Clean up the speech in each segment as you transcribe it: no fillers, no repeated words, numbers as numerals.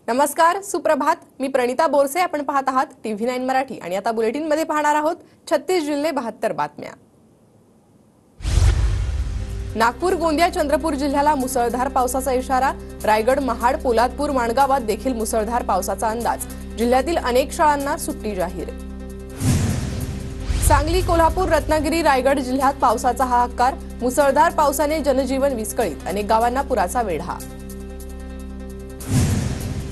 नमस्कार, सुप्रभात. मी प्रणिता बोरसे. आपण पाहत आहात TV9 मराठी आणि आता बुलेटिन मध्ये पाहणार आहोत 36 जिल्हे 72 बातम्या. नागपूर, गोंदिया, चंद्रपूर जिल्ह्याला मुसळधार पावसाचा इशारा. रायगड, महाड, पोलादपूर, माणगावात देखील मुसळधार पावसाचा अंदाज. जिल्ह्यातील अनेक शाळांना सुट्टी जाहीर. सांगली, कोल्हापूर, रत्नागिरी, रायगड जिल्ह्यात पावसाचा हाहाकार. मुसळधार पावसाने जनजीवन विस्कळीत. अनेक गावांना पुराचा वेढा.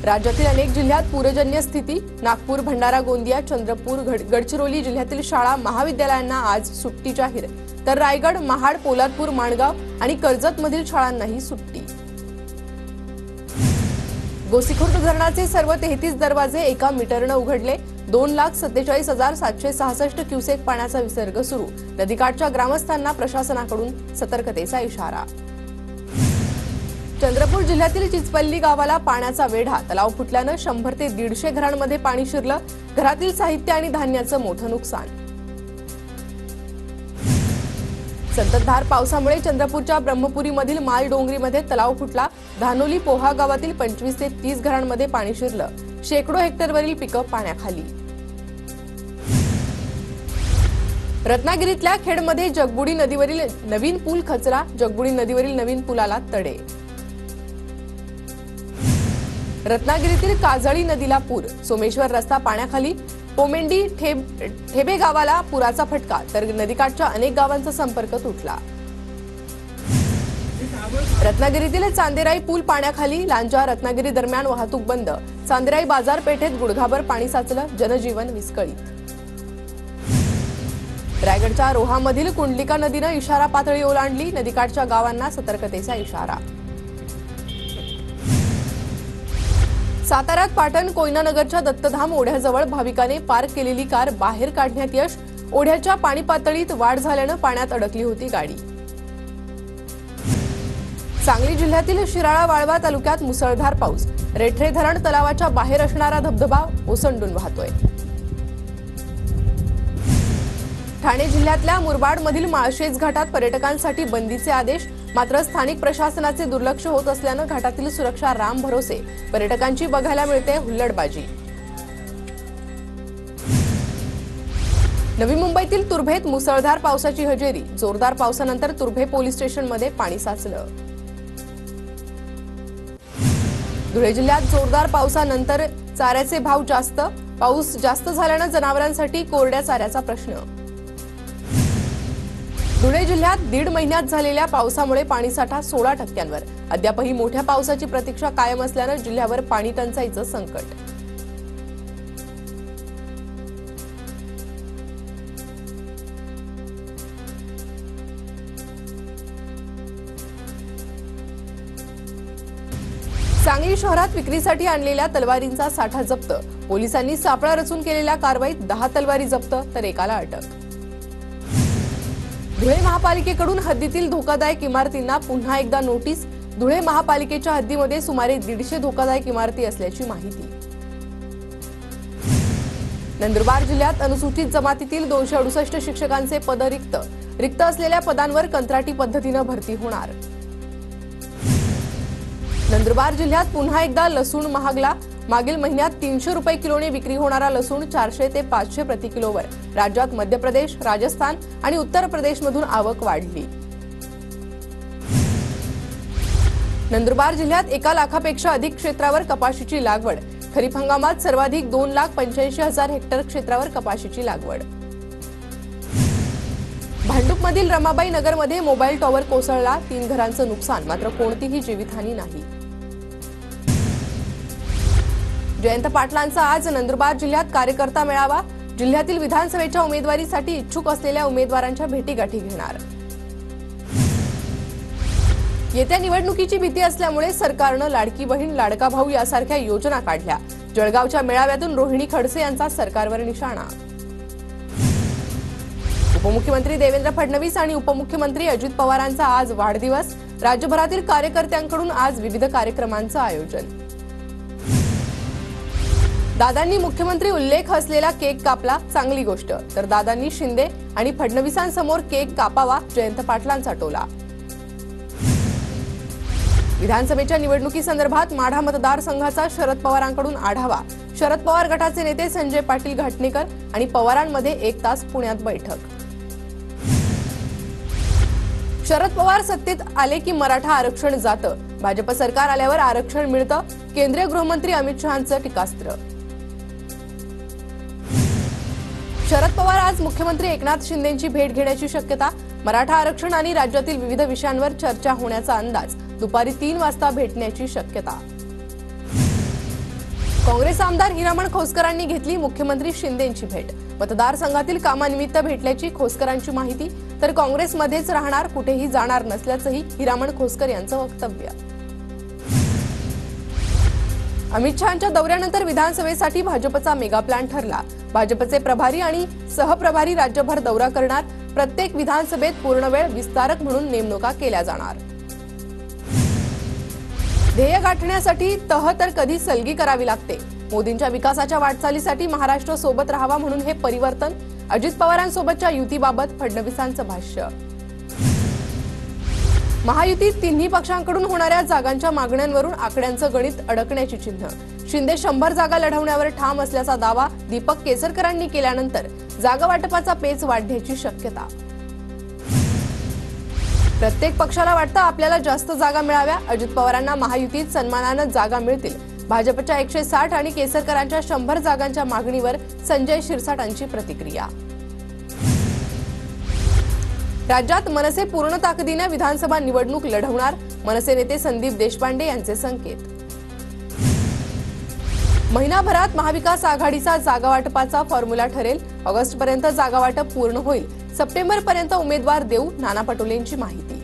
राज्यातील अनेक जिल्ह्यात पूरजन्य स्थिती. नागपूर, भंडारा, गोंदिया, चंद्रपूर, गडचिरोली जिल्ह्यातील शाळा महाविद्यालयांना आज सुट्टी जाहीर. तर रायगड, महाड, पोलादपूर, माणगाव आणि कर्जतमधील शाळांनाही सुट्टी. गोसीखुर्द धरणाचे सर्व 33 दरवाजे एका मीटरनं उघडले. 2,47,766 क्युसेक पाण्याचा विसर्ग सुरू. नदीकाठच्या ग्रामस्थांना प्रशासनाकडून सतर्कतेचा इशारा. चंद्रपूर जिल्ह्यातील चिचपल्ली गावाला पाण्याचा वेढा. तलाव फुटल्यानं 100 ते 150 घरांमध्ये पाणी शिरलं. घरातील साहित्य आणि धान्याचं मोठं नुकसान. संततधार पावसामुळे चंद्रपूरच्या ब्रह्मपुरीमधील मालडोंगरीमध्ये तलाव फुटला. धानोली, पोहा गावातील 25 ते 30 घरांमध्ये पाणी शिरलं. शेकडो हेक्टरवरील पिकं पाण्याखाली. रत्नागिरीतल्या खेडमध्ये जगबुडी नदीवरील नवीन पूल खचला. जगबुडी नदीवरील नवीन पुलाला तडे. रत्नागिरीतील काजळी नदीला पूर. सोमेश्वर रस्ता पाण्याखाली. पोमेंडी, ठेबे गावाला पुराचा फटका. तर नदीकाठच्या अनेक गावांचा संपर्क तुटला. रत्नागिरीतील चांदेराई पूल पाण्याखाली. लांजा रत्नागिरी दरम्यान वाहतूक बंद. चांदेराई बाजारपेठेत गुडघाभर पाणी साचलं. जनजीवन विस्कळीत. रायगडच्या रोहामधील कुंडलिका नदीनं इशारा पातळी ओलांडली. नदीकाठच्या गावांना सतर्कतेचा इशारा. साताऱ्यात पाटण कोयनानगरच्या दत्तधाम ओढ्याजवळ भाविकाने पार्क केलेली कार बाहेर काढण्यात यश. ओढ्याच्या पाणी पातळीत वाढ झाल्यानं पाण्यात अडकली होती गाडी. सांगली जिल्ह्यातील शिराळा, वाळवा तालुक्यात मुसळधार पाऊस. रेठरे धरण तलावाच्या बाहेर असणारा धबधबा ओसंडून वाहतोय. ठाणे जिल्ह्यातल्या मुरबाडमधील माळशेज घाटात पर्यटकांसाठी बंदीचे आदेश. मात्र स्थानिक प्रशासनाचे दुर्लक्ष होत असल्यानं घाटातील सुरक्षा राम भरोसे. पर्यटकांची बघायला मिळते हुल्लडबाजी. नवी मुंबईतील तुर्भेत मुसळधार पावसाची हजेरी. जोरदार पावसानंतर तुर्भे पोलीस स्टेशनमध्ये पाणी साचलं. धुळे जिल्ह्यात जोरदार पावसानंतर चाऱ्याचे भाव जास्त. पाऊस जास्त झाल्यानं जनावरांसाठी कोरड्या चाऱ्याचा प्रश्न. धुळे जिल्ह्यात 1.5 महिन्यात झालेल्या पावसामुळे पाणीसाठा 16%वर. अद्यापही मोठ्या पावसाची प्रतीक्षा कायम असल्यानं जिल्ह्यावर पाणी टंचाईचं संकट. सांगली शहरात विक्रीसाठी आणलेल्या तलवारींचा साठा जप्त. पोलिसांनी सापळा रचून केलेल्या कारवाईत 10 तलवारी जप्त, तर एकाला अटक. धुळे महापालिकेकडून हद्दीतील धोकादायक इमारतींना पुन्हा एकदा नोटीस. धुळे महापालिकेच्या हद्दीमध्ये सुमारे 150 धोकादायक इमारती असल्याची माहिती. नंदुरबार जिल्ह्यात अनुसूचित जमातीतील 268 शिक्षकांचे पद रिक्त. रिक्त असलेल्या पदांवर कंत्राटी पद्धतीनं भरती होणार. नंदुरबार जिल्ह्यात पुन्हा एकदा लसूण महागला. मागील महिन्यात 300 रुपये किलोने विक्री होणारा लसूण 400 ते 500 प्रति किलोवर. राज्यात मध्य प्रदेश, राजस्थान आणि उत्तर प्रदेशमधून आवक वाढली. नंदुरबार जिल्ह्यात 1 लाखापेक्षा अधिक क्षेत्रावर कपाशीची लागवड. खरीप हंगामात सर्वाधिक 2,85,000 हेक्टर क्षेत्रावर कपाशीची लागवड. भांडूपमधील रमाबाई नगरमध्ये मोबाईल टॉवर कोसळला. 3 घरांचं नुकसान, मात्र कोणतीही जीवितहानी नाही. जयंत पाटलांचा आज नंदुरबार जिल्ह्यात कार्यकर्ता मेळावा. जिल्ह्यातील विधानसभेच्या उमेदवारीसाठी इच्छुक असलेल्या उमेदवारांच्या भेटीगाठी घेणार. येत्या निवडणुकीची भीती असल्यामुळे सरकारनं लाडकी बहीण, लाडका भाऊ यासारख्या योजना काढल्या. जळगावच्या मेळाव्यातून रोहिणी खडसे यांचा सरकारवर निशाणा. उपमुख्यमंत्री देवेंद्र फडणवीस आणि उपमुख्यमंत्री अजित पवारांचा आज वाढदिवस. राज्यभरातील कार्यकर्त्यांकडून आज विविध कार्यक्रमांचं आयोजन. दादांनी मुख्यमंत्री उल्लेख असलेला केक कापला, चांगली गोष्ट. तर दादांनी शिंदे आणि फडणवीसांसमोर केक कापावा, जयंत पाटलांचा टोला. विधानसभेच्या निवडणुकीसंदर्भात माढा मतदारसंघाचा शरद पवारांकडून आढावा. शरद पवार गटाचे नेते संजय पाटील घाटणेकर आणि पवारांमध्ये 1 तास पुण्यात बैठक. शरद पवार सत्तेत आले की मराठा आरक्षण जातं. भाजप सरकार आल्यावर आरक्षण मिळतं. केंद्रीय गृहमंत्री अमित शहांचं टीकास्त्र. शरद पवार आज मुख्यमंत्री एकनाथ शिंदेंची भेट घेण्याची शक्यता. मराठा आरक्षण आणि राज्यातील विविध विषयांवर चर्चा होण्याचा अंदाज. दुपारी 3 वाजता भेटण्याची शक्यता. काँग्रेस आमदार हिरामण खोसकरांनी घेतली मुख्यमंत्री शिंदेंची भेट. मतदारसंघातील कामानिमित्त भेटल्याची खोसकरांची माहिती. तर काँग्रेसमध्येच राहणार, कुठेही जाणार नसल्याचंही हिरामण खोसकर यांचं वक्तव्य. अमित शहांच्या दौऱ्यानंतर विधानसभेसाठी भाजपचा मेगा प्लॅन ठरला. भाजपचे प्रभारी आणि सहप्रभारी राज्यभर दौरा करणार. प्रत्येक विधानसभेत पूर्णवेळ विस्तारक म्हणून नेमणुका केल्या जाणार. ध्येय गाठण्यासाठी तह तर कधी सलगी करावी लागते. मोदींच्या विकासाच्या वाटचालीसाठी महाराष्ट्र सोबत राहावा म्हणून हे परिवर्तन. अजित पवारांसोबतच्या युतीबाबत फडणवीसांचं भाष्य. महायुतीत तिन्ही पक्षांकडून होणाऱ्या जागांच्या मागण्यांवरून आकड्यांचं गणित अडकण्याची चिन्ह. शिंदे 100 जागा लढवण्यावर ठाम असल्याचा दावा दीपक केसरकरांनी केल्यानंतर जागा वाटपाचा पेच वाढण्याची शक्यता. प्रत्येक पक्षाला वाटतं आपल्याला जास्त जागा मिळाव्या. अजित पवारांना महायुतीत सन्मानानं जागा मिळतील. भाजपच्या 160 आणि केसरकरांच्या 100 जागांच्या मागणीवर संजय शिरसाटांची प्रतिक्रिया. राज्यात मनसे पूर्ण ताकदीने विधानसभा निवडणूक लढवणार. मनसे नेते संदीप देशपांडे यांचे संकेत. महिनाभरात महाविकास आघाडीचा जागा वाटपाचा फॉर्म्युला ठरेल. ऑगस्टपर्यंत जागा वाटप पूर्ण होईल. सप्टेंबरपर्यंत उमेदवार देऊ, नाना पटोलेंची माहिती.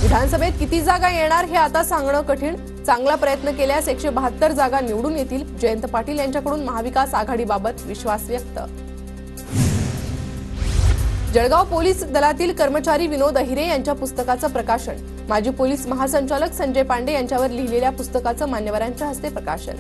विधानसभेत किती जागा येणार हे आता सांगणं कठीण. चांगला प्रयत्न केल्यास 172 जागा निवडून येतील. जयंत पाटील यांच्याकडून महाविकास आघाडीबाबत विश्वास व्यक्त. जळगाव पोलीस दलातील कर्मचारी विनोद अहिरे यांच्या पुस्तकाचं प्रकाशन. माजी पोलीस महासंचालक संजय पांडे यांच्यावर लिहिलेल्या पुस्तकाचं मान्यवरांच्या हस्ते प्रकाशन.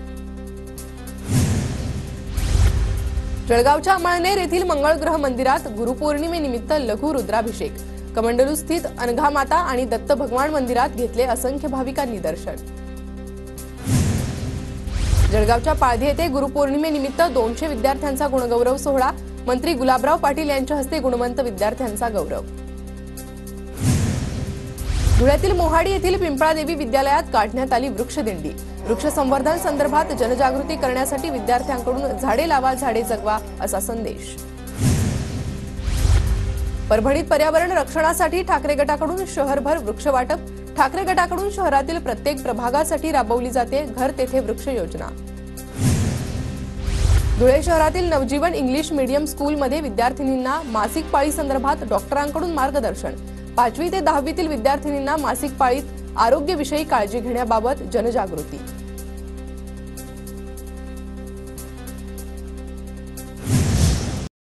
जळगावच्या मळनेर येथील मंगळग्रह मंदिरात गुरुपौर्णिमेनिमित्त लघु रुद्राभिषेक. कमंडलू स्थित अनघामाता आणि दत्त भगवान मंदिरात घेतले असंख्य भाविकांनी दर्शन. जळगावच्या पाळधी येथे गुरुपौर्णिमेनिमित्त 200 विद्यार्थ्यांचा गुणगौरव सोहळा. मंत्री गुलाबराव पाटील यांच्या हस्ते गुणवंत विद्यार्थ्यांचा गौरव. धुळ्यातील मोहाडी येथील पिंपळादेवी विद्यालयात काढण्यात आली वृक्षदिंडी. वृक्ष संवर्धन संदर्भात जनजागृती करण्यासाठी विद्यार्थ्यांकडून झाडे लावा, झाडे जगवा असा संदेश. परभणीत पर्यावरण रक्षणासाठी ठाकरे गटाकडून शहरभर वृक्ष वाटप. ठाकरे गटाकडून शहरातील प्रत्येक प्रभागासाठी राबवली जाते घर तेथे वृक्ष योजना. धुळे शहरातील नवजीवन इंग्लिश मीडियम स्कूलमध्ये विद्यार्थिनींना मासिक पाळी संदर्भात डॉक्टरांकडून मार्गदर्शन. 5वी ते 10वीतील विद्यार्थिनींना मासिक पाळीत आरोग्यविषयी काळजी घेण्याबाबत जनजागृती.